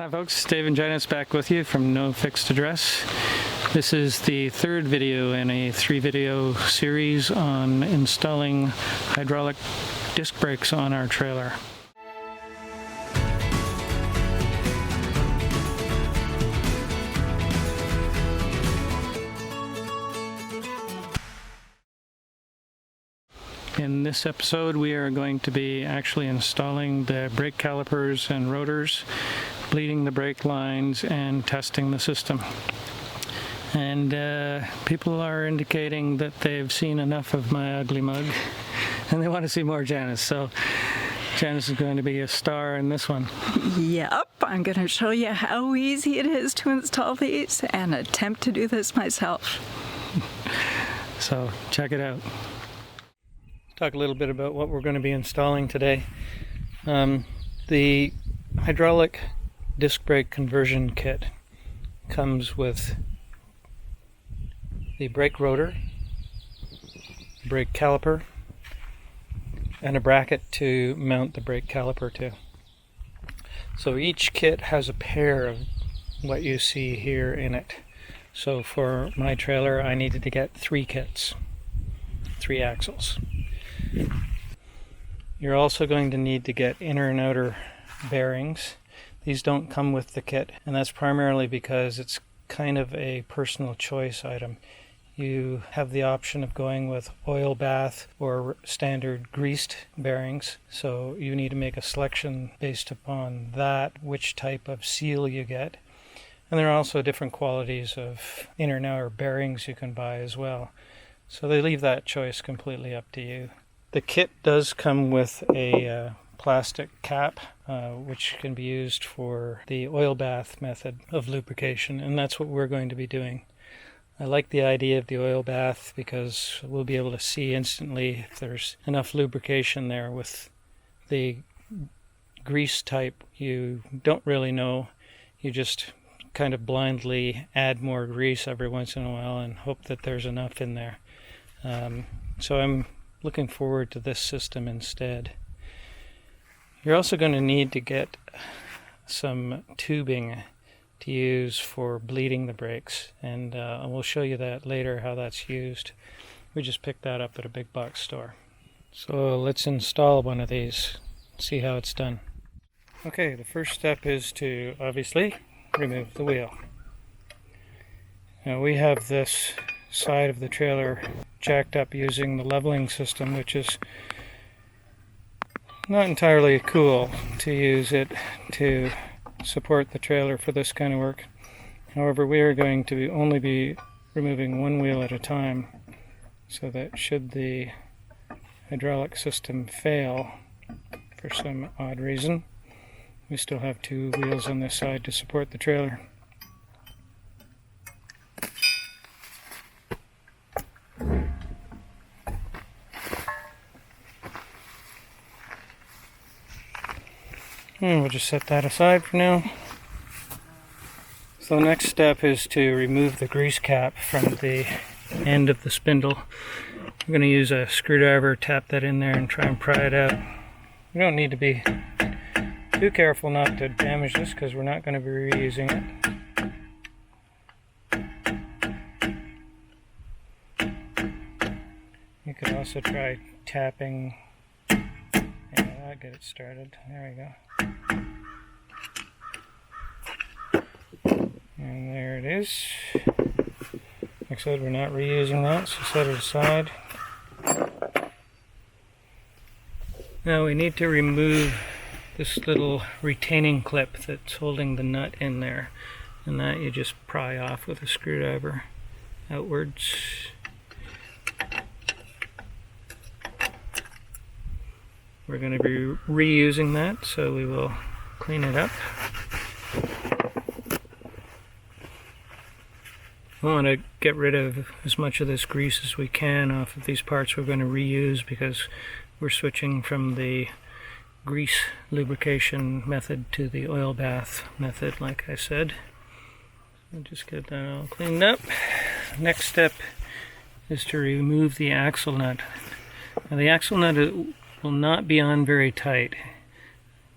Hi folks, Dave and Janice back with you from No Fixed Address. This is the third video in a 3-video series on installing hydraulic disc brakes on our trailer. In this episode we are going to be actually installing the brake calipers and rotors, bleeding the brake lines, and testing the system. And people are indicating that they've seen enough of my ugly mug and they want to see more Janice. So Janice is going to be a star in this one. Yep, I'm going to show you how easy it is to install these and attempt to do this myself. So check it out. Talk a little bit about what we're going to be installing today. The hydraulic disc brake conversion kit comes with the brake rotor, brake caliper, and a bracket to mount the brake caliper to. So each kit has a pair of what you see here in it. So for my trailer I needed to get 3 kits, 3 axles. You're also going to need to get inner and outer bearings. These don't come with the kit, and that's primarily because it's kind of a personal choice item. You have the option of going with oil bath or standard greased bearings, so you need to make a selection based upon that, which type of seal you get. And there are also different qualities of inner and outer bearings you can buy as well. So they leave that choice completely up to you. The kit does come with a plastic cap, which can be used for the oil bath method of lubrication, and that's what we're going to be doing. I like the idea of the oil bath because we'll be able to see instantly if there's enough lubrication there. With the grease type, you don't really know. You just kind of blindly add more grease every once in a while and hope that there's enough in there. So I'm looking forward to this system instead. You're also going to need to get some tubing to use for bleeding the brakes, and we'll show you that later, how that's used. We just picked that up at a big box store. So let's install one of these, see how it's done. Okay, the first step is to obviously remove the wheel. Now we have this side of the trailer jacked up using the leveling system, which is not entirely cool to use it to support the trailer for this kind of work. However, we are going to only be removing one wheel at a time, so that should the hydraulic system fail for some odd reason, we still have 2 wheels on this side to support the trailer. And we'll just set that aside for now. So the next step is to remove the grease cap from the end of the spindle. I'm going to use a screwdriver, tap that in there and try and pry it out. We don't need to be too careful not to damage this because we're not going to be reusing it. You could also try tapping. Yeah, that'll get it started. There we go. And there it is. Like I said, we're not reusing that, so set it aside. Now we need to remove this little retaining clip that's holding the nut in there, and that you just pry off with a screwdriver outwards. We're going to be reusing that, so we will clean it up. We want to get rid of as much of this grease as we can off of these parts we're going to reuse, because we're switching from the grease lubrication method to the oil bath method, like I said. I'll just get that all cleaned up. Next step is to remove the axle nut. Now the axle nut will not be on very tight,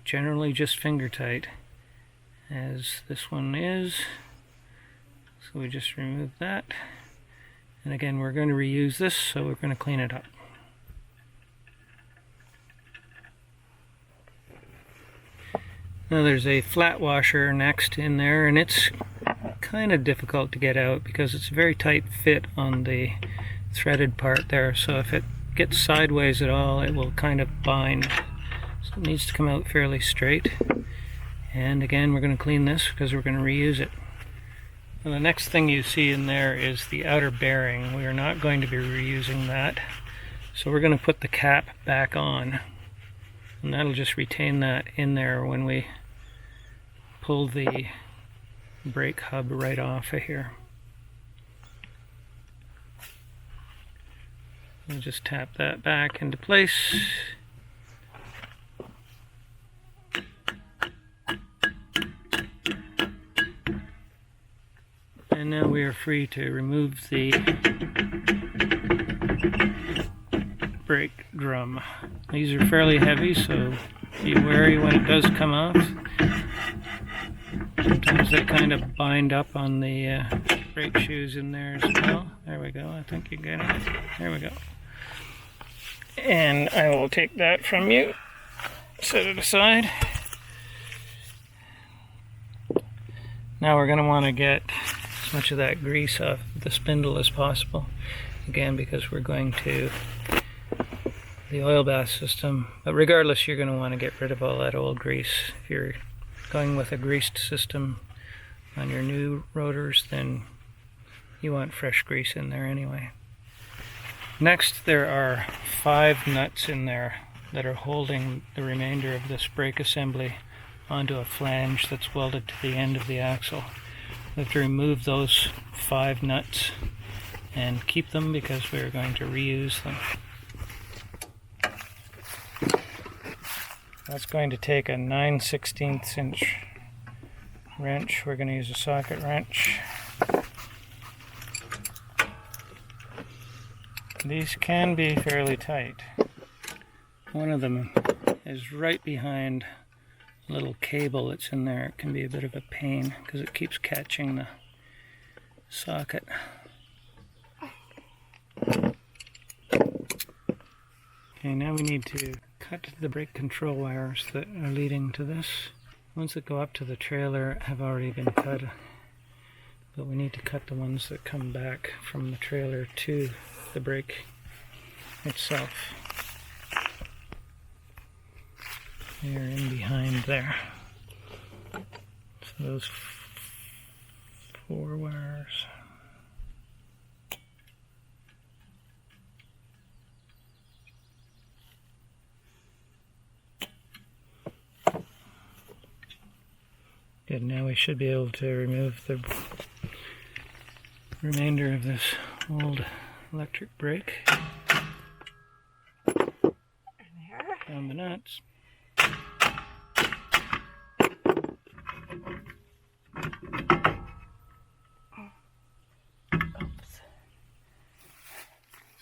generally just finger tight. as this one is. So we just remove that. And again, we're going to reuse this, so we're going to clean it up. Now there's a flat washer next in there, and it's kind of difficult to get out because it's a very tight fit on the threaded part there. So if it gets sideways at all, it will kind of bind. So it needs to come out fairly straight. And again, we're going to clean this because we're going to reuse it. Now the next thing you see in there is the outer bearing. We are not going to be reusing that. So we're going to put the cap back on. And that'll just retain that in there when we pull the brake hub right off of here. We'll just tap that back into place. And now we are free to remove the brake drum. These are fairly heavy, so be wary when it does come off. Sometimes they kind of bind up on the brake shoes in there as well. There we go, I think you get it. There we go. And I will take that from you, set it aside. Now we're going to want to get as much of that grease off the spindle as possible. Again, because we're going to the oil bath system. But regardless, you're going to want to get rid of all that old grease. If you're going with a greased system on your new rotors, then you want fresh grease in there anyway. Next, there are 5 nuts in there that are holding the remainder of this brake assembly onto a flange that's welded to the end of the axle. We have to remove those 5 nuts and keep them because we're going to reuse them. That's going to take a 9/16 inch wrench. We're going to use a socket wrench. These can be fairly tight. One of them is right behind a little cable that's in there. It can be a bit of a pain because it keeps catching the socket. Okay, now we need to cut the brake control wires that are leading to this. Ones that go up to the trailer have already been cut, but we need to cut the ones that come back from the trailer to the brake itself. They are in behind there. So those 4 wires. Good, now we should be able to remove the remainder of this old electric brake. Down the nuts.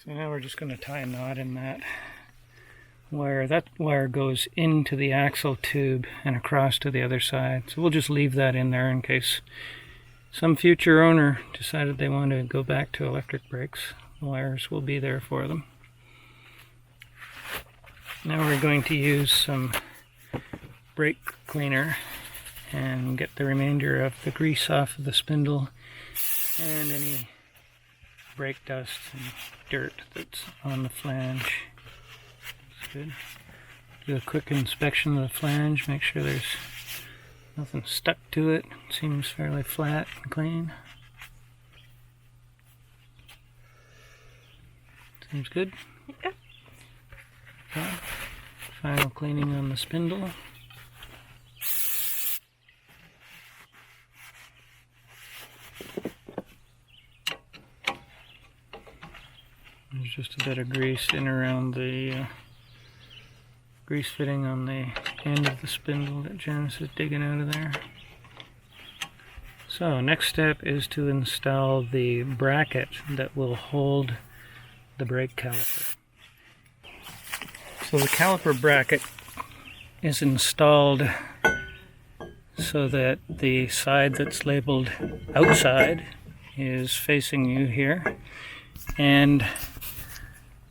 So now we're just going to tie a knot in that wire. That wire goes into the axle tube and across to the other side. So we'll just leave that in there in case some future owner decided they want to go back to electric brakes. The wires will be there for them. Now we're going to use some brake cleaner and get the remainder of the grease off of the spindle and any brake dust and dirt that's on the flange. That's good. Do a quick inspection of the flange, make sure there's nothing stuck to it. Seems fairly flat and clean. Seems good. Yep. Okay. Final cleaning on the spindle. There's just a bit of grease in around the grease fitting on the end of the spindle that Janice is digging out of there. So next step is to install the bracket that will hold the brake caliper. So the caliper bracket is installed so that the side that's labeled outside is facing you here, and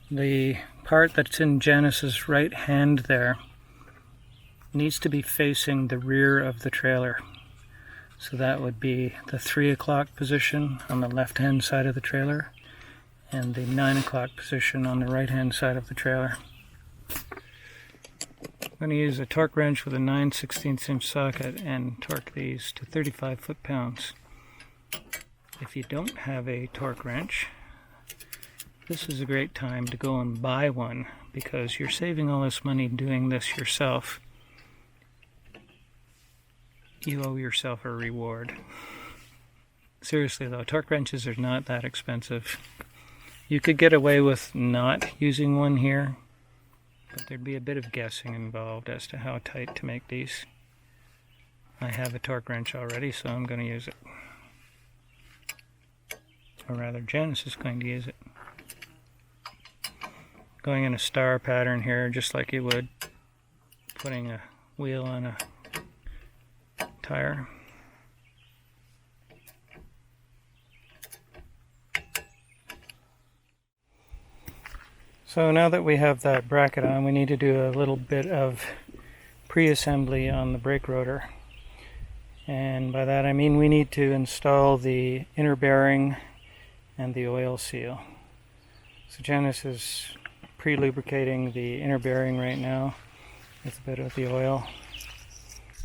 the part that's in Janice's right hand there needs to be facing the rear of the trailer. So that would be the 3 o'clock position on the left hand side of the trailer and the 9 o'clock position on the right hand side of the trailer. I'm going to use a torque wrench with a 9/16 inch socket and torque these to 35 foot-pounds. If you don't have a torque wrench, this is a great time to go and buy one, because you're saving all this money doing this yourself. You owe yourself a reward. Seriously though, torque wrenches are not that expensive. You could get away with not using one here, but there'd be a bit of guessing involved as to how tight to make these. I have a torque wrench already, so I'm going to use it. Or rather, Janice is going to use it. Going in a star pattern here, just like you would putting a wheel on a tire. So now that we have that bracket on, we need to do a little bit of pre-assembly on the brake rotor. And by that I mean we need to install the inner bearing and the oil seal. So Janice is pre-lubricating the inner bearing right now with a bit of the oil.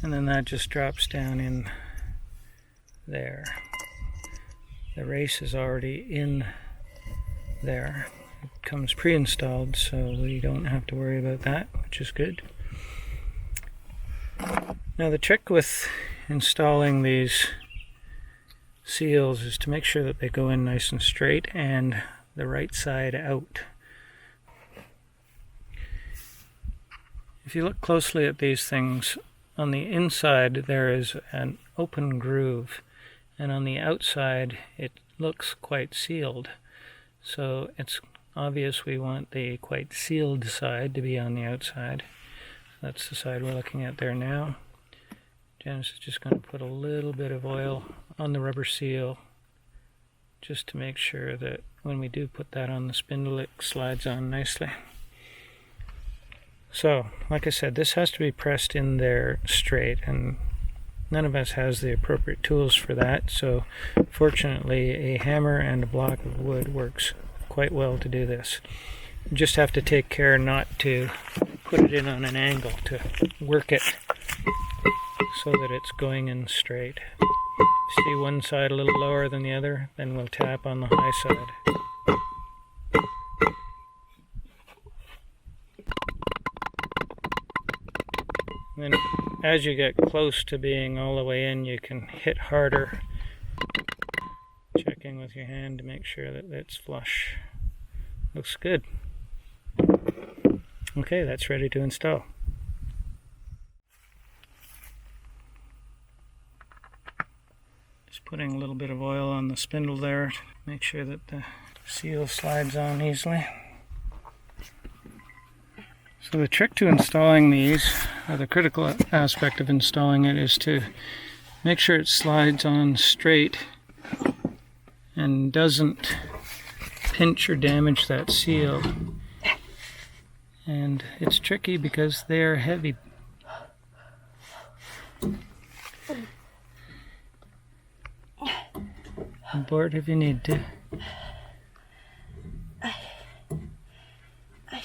And then that just drops down in there. The race is already in there. It comes pre-installed, so we don't have to worry about that, which is good. Now the trick with installing these seals is to make sure that they go in nice and straight and the right side out. If you look closely at these things, on the inside there is an open groove, and on the outside it looks quite sealed. So it's obvious we want the quite sealed side to be on the outside. That's the side we're looking at there now. Janice is just going to put a little bit of oil on the rubber seal just to make sure that when we do put that on the spindle it slides on nicely. So, like I said, this has to be pressed in there straight, and none of us has the appropriate tools for that, so fortunately a hammer and a block of wood works quite well to do this. You just have to take care not to put it in on an angle, to work it so that it's going in straight. See one side a little lower than the other, then we'll tap on the high side. Then as you get close to being all the way in, you can hit harder, checking with your hand to make sure that it's flush. Looks good. Okay, that's ready to install. Just putting a little bit of oil on the spindle there to make sure that the seal slides on easily. So the trick to installing these, or the critical aspect of installing it, is to make sure it slides on straight and doesn't pinch or damage that seal. And it's tricky because they're heavy. Board if you need to. I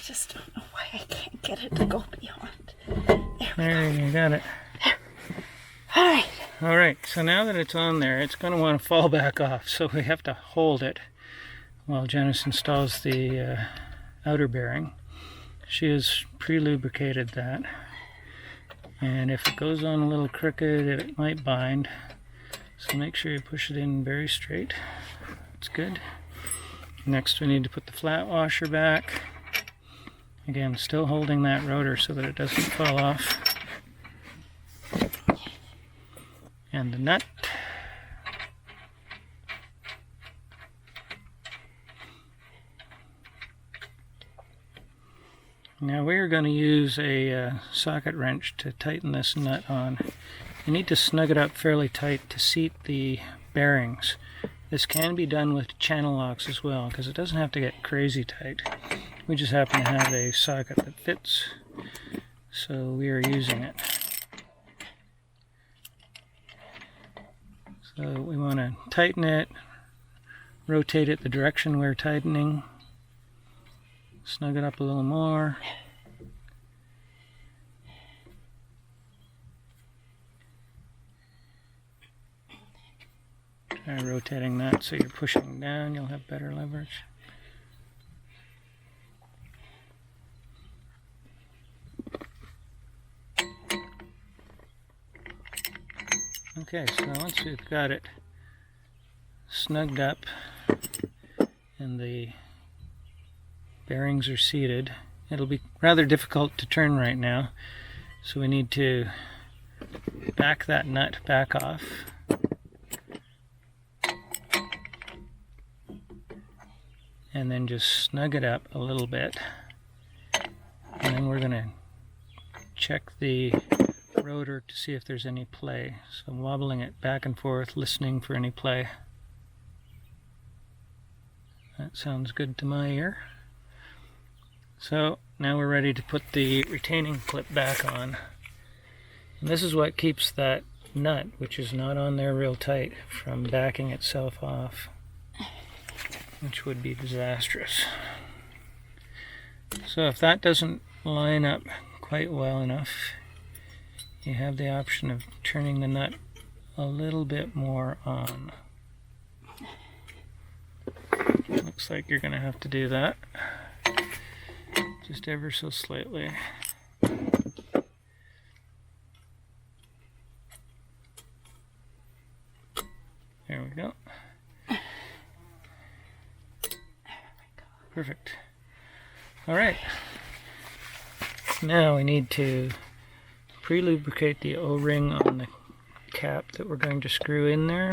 just don't know why I can't get it to go beyond. There, you got it. Alright. Alright, so now that it's on there, it's going to want to fall back off, so we have to hold it while Janice installs the outer bearing. She has pre-lubricated that, and if it goes on a little crooked, it might bind, so make sure you push it in very straight. That's good. Next we need to put the flat washer back. Again, still holding that rotor so that it doesn't fall off. And the nut. Now we're going to use a socket wrench to tighten this nut on. You need to snug it up fairly tight to seat the bearings. This can be done with channel locks as well, because it doesn't have to get crazy tight. We just happen to have a socket that fits, so we are using it. So we want to tighten it, rotate it the direction we're tightening, snug it up a little more. Try rotating that so you're pushing down, you'll have better leverage. Okay, so once we've got it snugged up and the bearings are seated, it'll be rather difficult to turn right now, so we need to back that nut back off. And then just snug it up a little bit. And then we're going to check the rotor to see if there's any play. So I'm wobbling it back and forth, listening for any play. That sounds good to my ear. So now we're ready to put the retaining clip back on. And this is what keeps that nut, which is not on there real tight, from backing itself off, which would be disastrous. So if that doesn't line up quite well enough, you have the option of turning the nut a little bit more on. Looks like you're going to have to do that, just ever so slightly. There we go. Perfect. Alright, now we need to pre-lubricate the O-ring on the cap that we're going to screw in there.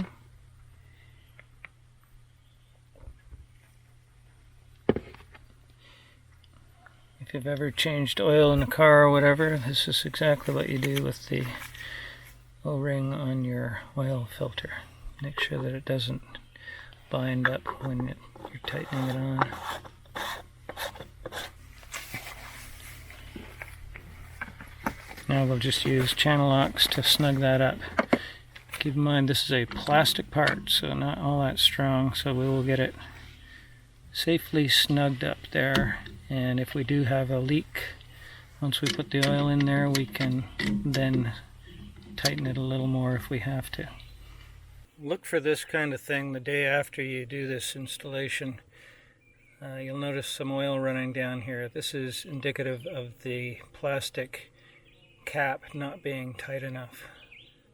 If you've ever changed oil in a car or whatever, this is exactly what you do with the O-ring on your oil filter. Make sure that it doesn't bind up when you're tightening it on. Now we'll just use channel locks to snug that up. Keep in mind this is a plastic part, so not all that strong, so we will get it safely snugged up there. And if we do have a leak, once we put the oil in there, we can then tighten it a little more if we have to. Look for this kind of thing the day after you do this installation. You'll notice some oil running down here. This is indicative of the plastic cap not being tight enough.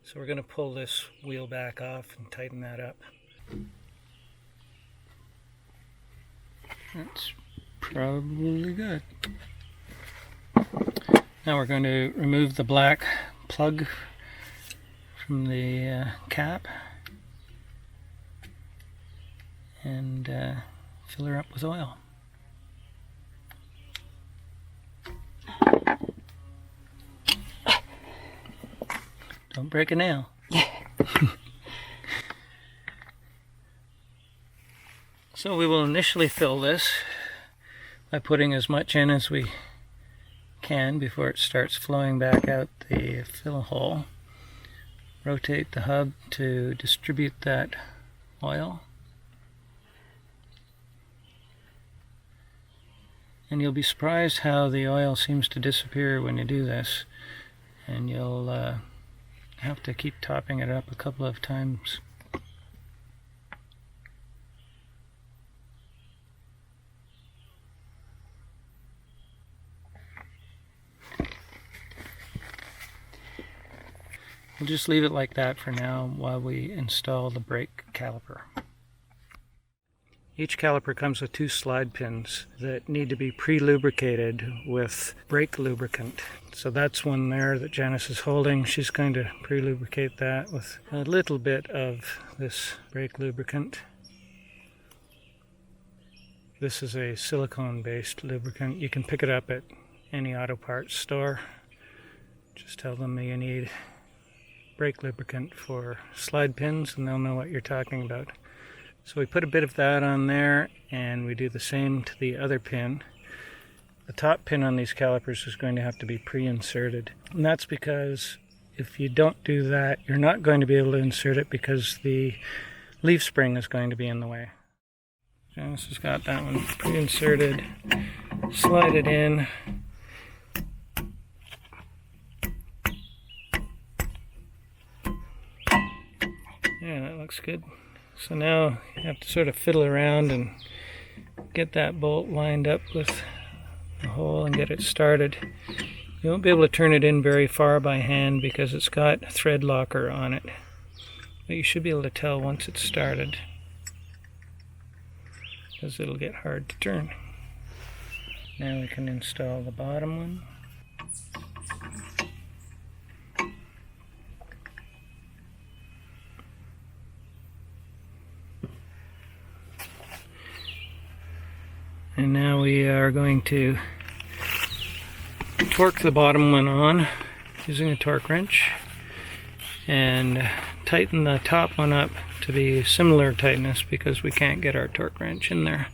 So we're going to pull this wheel back off and tighten that up. That's probably good. Now we're going to remove the black plug from the cap and fill her up with oil. Don't break a nail. So we will initially fill this by putting as much in as we can before it starts flowing back out the fill hole. Rotate the hub to distribute that oil. And you'll be surprised how the oil seems to disappear when you do this. And you'll have to keep topping it up a couple of times. We'll just leave it like that for now while we install the brake caliper. Each caliper comes with 2 slide pins that need to be pre-lubricated with brake lubricant. So that's one there that Janice is holding. She's going to pre-lubricate that with a little bit of this brake lubricant. This is a silicone-based lubricant. You can pick it up at any auto parts store. Just tell them that you need brake lubricant for slide pins, and they'll know what you're talking about. So we put a bit of that on there, and we do the same to the other pin. The top pin on these calipers is going to have to be pre-inserted, and that's because if you don't do that, you're not going to be able to insert it because the leaf spring is going to be in the way. Janice has got that one pre-inserted. Slide it in. Yeah, that looks good. So now you have to sort of fiddle around and get that bolt lined up with the hole and get it started. You won't be able to turn it in very far by hand because it's got thread locker on it. But you should be able to tell once it's started, because it'll get hard to turn. Now we can install the bottom one. And now we are going to torque the bottom one on using a torque wrench and tighten the top one up to be similar tightness because we can't get our torque wrench in there.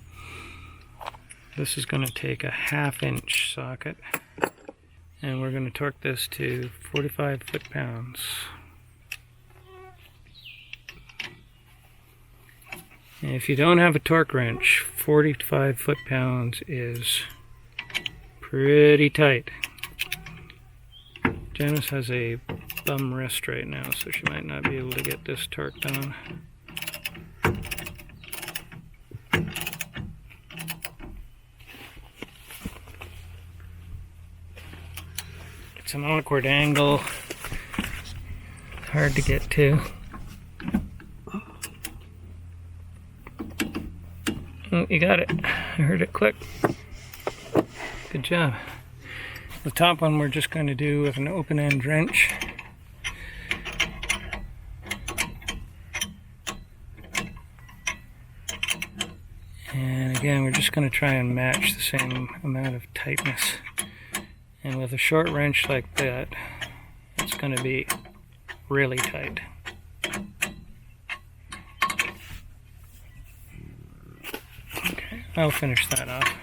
This is going to take a 1/2 inch socket, and we're going to torque this to 45 foot-pounds. And if you don't have a torque wrench, 45 foot-pounds is pretty tight. Janice has a bum wrist right now, so she might not be able to get this torqued on. It's an awkward angle, hard to get to. Oh, you got it. I heard it click. Good job. The top one we're just going to do with an open-end wrench. And again, we're just going to try and match the same amount of tightness. And with a short wrench like that, it's going to be really tight. Okay, I'll finish that off.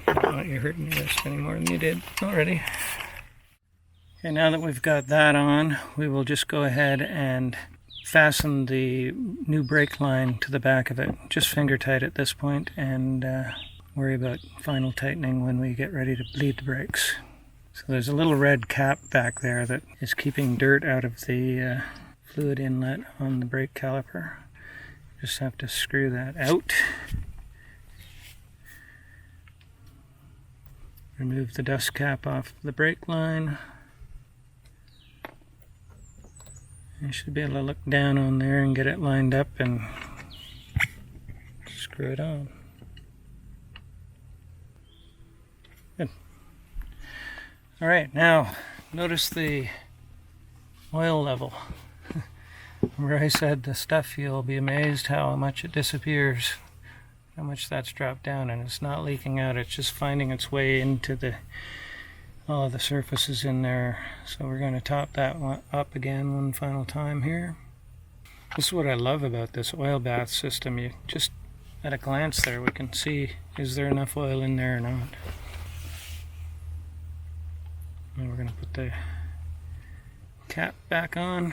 I don't want you hurting your wrist any more than you did already. Okay, now that we've got that on, we will just go ahead and fasten the new brake line to the back of it. Just finger tight at this point and worry about final tightening when we get ready to bleed the brakes. So there's a little red cap back there that is keeping dirt out of the fluid inlet on the brake caliper. Just have to screw that out. Remove the dust cap off the brake line. You should be able to look down on there and get it lined up and screw it on. Good. Alright, now notice the oil level. Remember I said the stuff, you'll be amazed how much it disappears. How much that's dropped down, and it's not leaking out, it's just finding its way into all of the surfaces in there. So we're going to top that one up again one final time here. This is what I love about this oil bath system. You just, at a glance there, we can see, is there enough oil in there or not. And we're going to put the cap back on.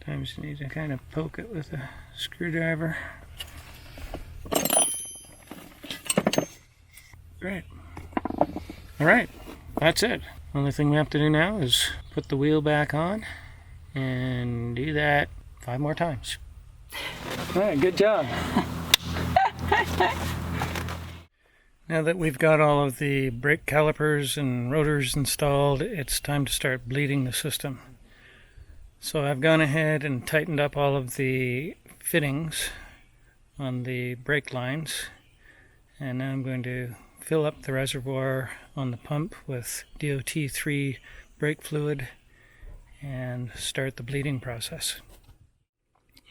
Sometimes you need to kind of poke it with a screwdriver. Great. Alright, that's it. Only thing we have to do now is put the wheel back on and do that 5 more times. Alright, good job. Now that we've got all of the brake calipers and rotors installed, it's time to start bleeding the system. So I've gone ahead and tightened up all of the fittings on the brake lines, and now I'm going to fill up the reservoir on the pump with DOT3 brake fluid and start the bleeding process.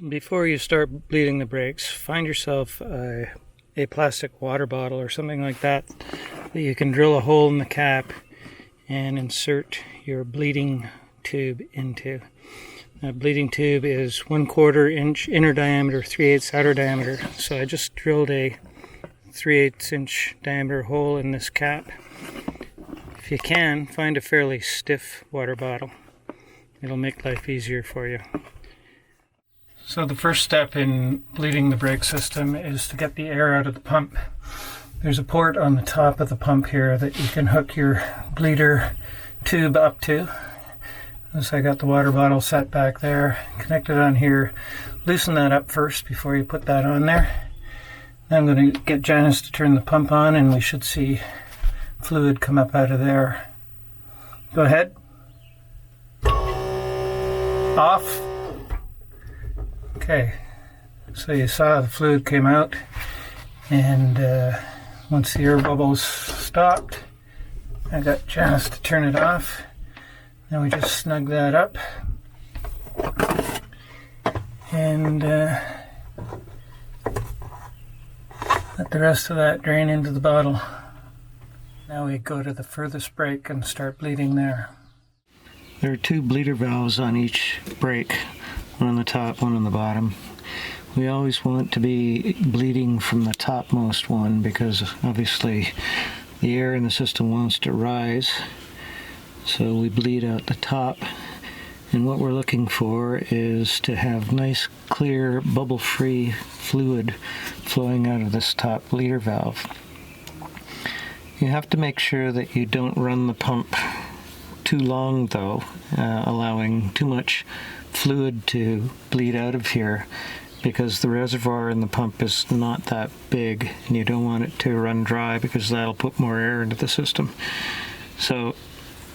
Before you start bleeding the brakes, find yourself a plastic water bottle or something like that you can drill a hole in the cap and insert your bleeding tube into. bleeding tube is 1/4 inch inner diameter, 3/8 outer diameter. So I just drilled a 3/8 inch diameter hole in this cap. If you can, find a fairly stiff water bottle. It'll make life easier for you. So the first step in bleeding the brake system is to get the air out of the pump. There's a port on the top of the pump here that you can hook your bleeder tube up to. So I got the water bottle set back there, connected on here. Loosen that up first before you put that on there. Now I'm going to get Janice to turn the pump on and we should see fluid come up out of there. Go ahead. Off. Okay, so you saw the fluid came out, and once the air bubbles stopped, I got Janice to turn it off. Now we just snug that up and let the rest of that drain into the bottle. Now we go to the furthest break and start bleeding there. There are 2 bleeder valves on each brake. One on the top, one on the bottom. We always want to be bleeding from the topmost one because obviously the air in the system wants to rise. So we bleed out the top. And what we're looking for is to have nice, clear, bubble-free fluid flowing out of this top bleeder valve. You have to make sure that you don't run the pump too long though, allowing too much fluid to bleed out of here because the reservoir in the pump is not that big and you don't want it to run dry because that'll put more air into the system. So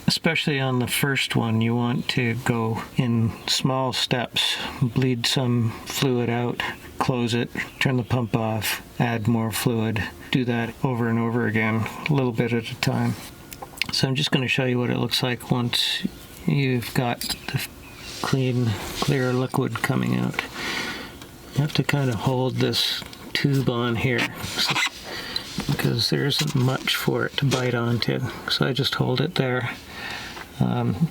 especially on the first one, you want to go in small steps, bleed some fluid out, close it, turn the pump off, add more fluid. Do that over and over again, a little bit at a time. So I'm just going to show you what it looks like once you've got the clean, clear liquid coming out. You have to kind of hold this tube on here because there isn't much for it to bite onto. So I just hold it there. And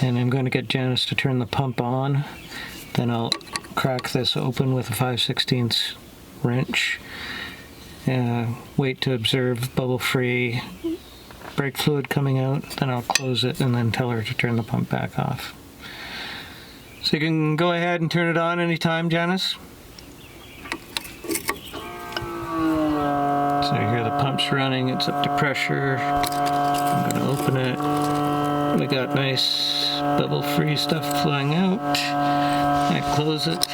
I'm going to get Janice to turn the pump on. Then I'll crack this open with a 5/16 wrench. Wait to observe bubble-free brake fluid coming out. Then I'll close it and then tell her to turn the pump back off. So you can go ahead and turn it on anytime, Janice. So you hear the pump's running, it's up to pressure. I'm going to open it. We got nice bubble-free stuff flowing out. I close it.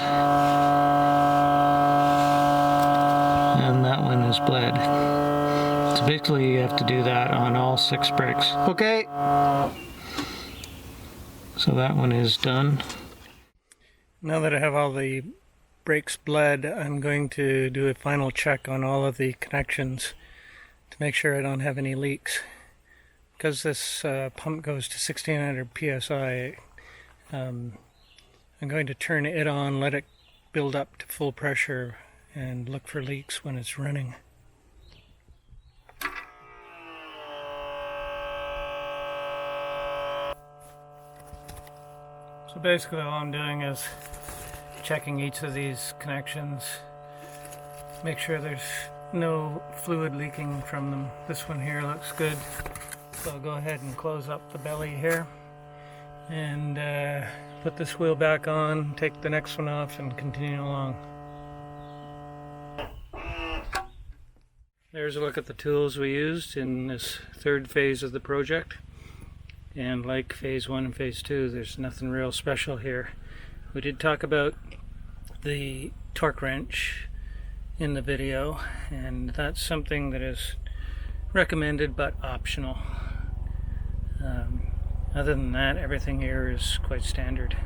And that one is bled. So basically you have to do that on all 6 brakes. Okay. So that one is done. Now that I have all the brakes bled, I'm going to do a final check on all of the connections to make sure I don't have any leaks. Because this pump goes to 1600 psi, I'm going to turn it on, let it build up to full pressure, and look for leaks when it's running. So basically all I'm doing is checking each of these connections, make sure there's no fluid leaking from them. This one here looks good, so I'll go ahead and close up the belly here and put this wheel back on, take the next one off and continue along. There's a look at the tools we used in this 3rd phase of the project. And like phase 1 and phase 2, there's nothing real special here. We did talk about the torque wrench in the video, and that's something that is recommended but optional. Other than that, everything here is quite standard.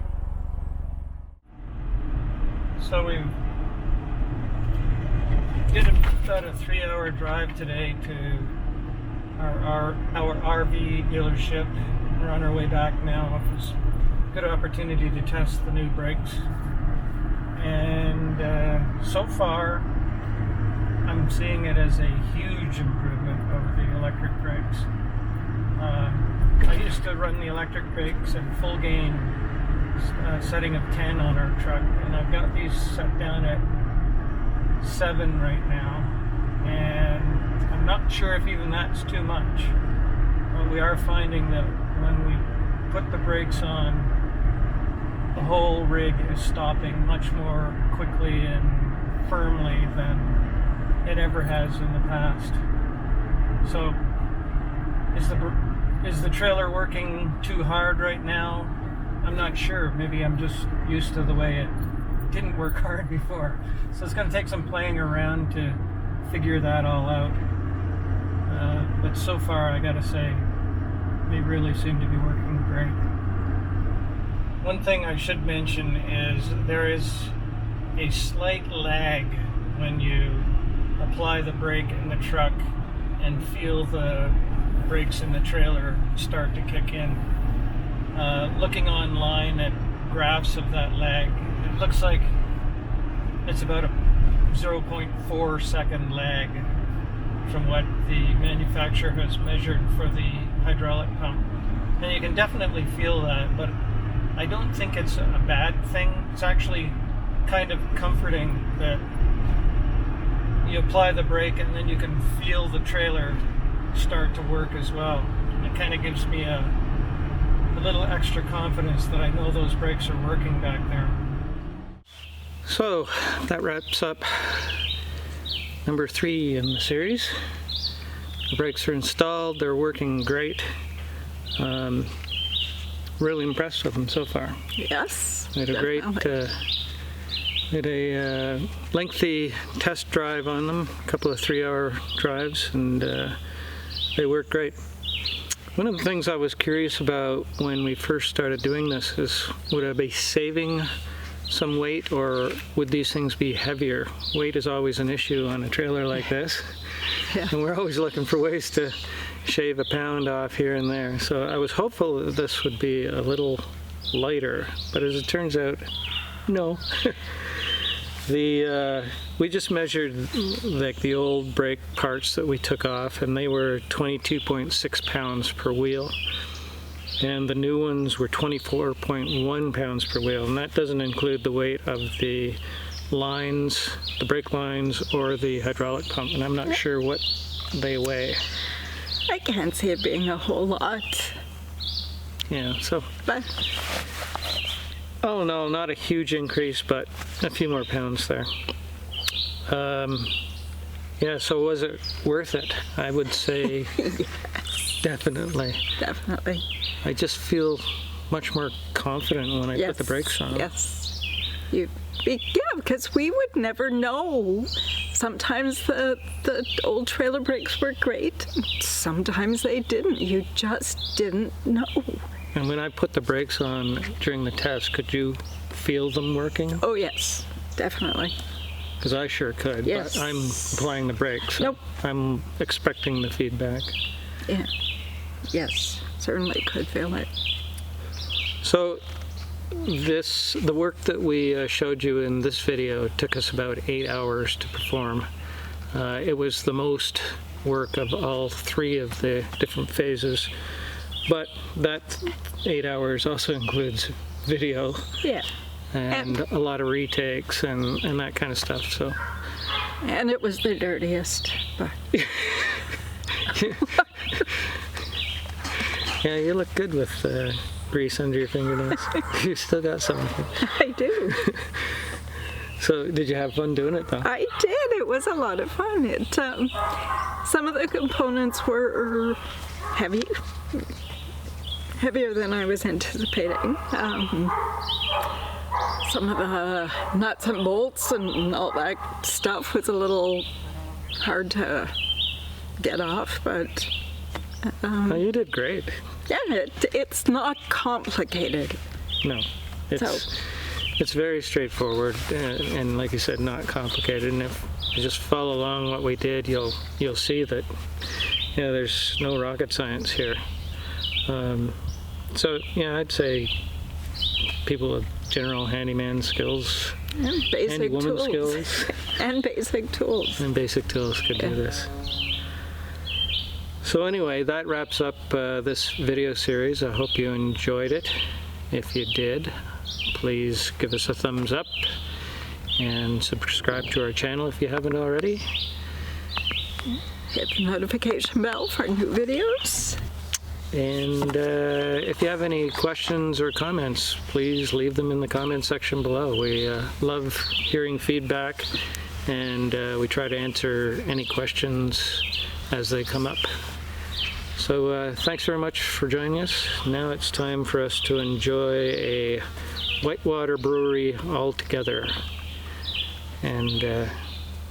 So we did about a 3-hour drive today to our RV dealership. We're on our way back now. It was a good opportunity to test the new brakes, and so far I'm seeing it as a huge improvement over the electric brakes. I used to run the electric brakes at full gain setting of 10 on our truck, and I've got these set down at 7 right now, and I'm not sure if even that's too much. But we are finding that when we put the brakes on, the whole rig is stopping much more quickly and firmly than it ever has in the past. So is the trailer working too hard right now? I'm not sure. Maybe I'm just used to the way it didn't work hard before. So it's going to take some playing around to figure that all out. But so far, I gotta say, they really seem to be working great. One thing I should mention is there is a slight lag when you apply the brake in the truck and feel the brakes in the trailer start to kick in. Looking online at graphs of that lag, it looks like it's about a 0.4 second lag from what the manufacturer has measured for the hydraulic pump. And you can definitely feel that, but I don't think it's a bad thing. It's actually kind of comforting that you apply the brake and then you can feel the trailer start to work as well. It kind of gives me a little extra confidence that I know those brakes are working back there. So that wraps up number 3 in the series. The brakes are installed, they're working great. Really impressed with them so far. Yes. We had a lengthy test drive on them, a couple of 3-hour drives, and they worked great. One of the things I was curious about when we first started doing this is, would I be saving some weight, or would these things be heavier? Weight is always an issue on a trailer like this. Yeah. And we're always looking for ways to shave a pound off here and there. So I was hopeful that this would be a little lighter, but as it turns out, no. We just measured like the old brake parts that we took off, and they were 22.6 pounds per wheel. And the new ones were 24.1 pounds per wheel, and that doesn't include the weight of the lines, the brake lines, or the hydraulic pump, and I'm not sure what they weigh. I can't see it being a whole lot. Yeah, so But oh no, not a huge increase, but a few more pounds there. Yeah, so was it worth it? I would say yes, definitely. definitely. I just feel much more confident when I put the brakes on. Yes. Yeah, because we would never know. Sometimes the old trailer brakes were great. Sometimes they didn't. You just didn't know. And when I put the brakes on during the test, could you feel them working? Oh yes, definitely. Because I sure could. Yes. But I'm applying the brakes. So Nope. I'm expecting the feedback. Yeah. Yes, certainly could feel it. So the work that we showed you in this video took us about 8 hours to perform. It was the most work of all 3 of the different phases, but that 8 hours also includes video. Yeah. And a lot of retakes and that kind of stuff. So. And it was the dirtiest, but Yeah, you look good with grease under your fingernails. You still got some. I do. So, did you have fun doing it though? I did. It was a lot of fun. It some of the components were heavy, heavier than I was anticipating. Some of the nuts and bolts and all that stuff was a little hard to get off, but Oh, you did great. yeah, it's not complicated. No, it's very straightforward, and like you said, not complicated. And if you just follow along what we did, you'll see that there's no rocket science here. So yeah, I'd say people with general handyman skills, And basic handywoman tools. skills, And basic tools. and basic tools could do this. So anyway, that wraps up this video series. I hope you enjoyed it. If you did, please give us a thumbs up and subscribe to our channel if you haven't already. Hit the notification bell for new videos. And if you have any questions or comments, please leave them in the comment section below. We love hearing feedback, and we try to answer any questions as they come up. So thanks very much for joining us. Now it's time for us to enjoy a whitewater brewery all together. And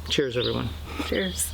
cheers, everyone. Cheers.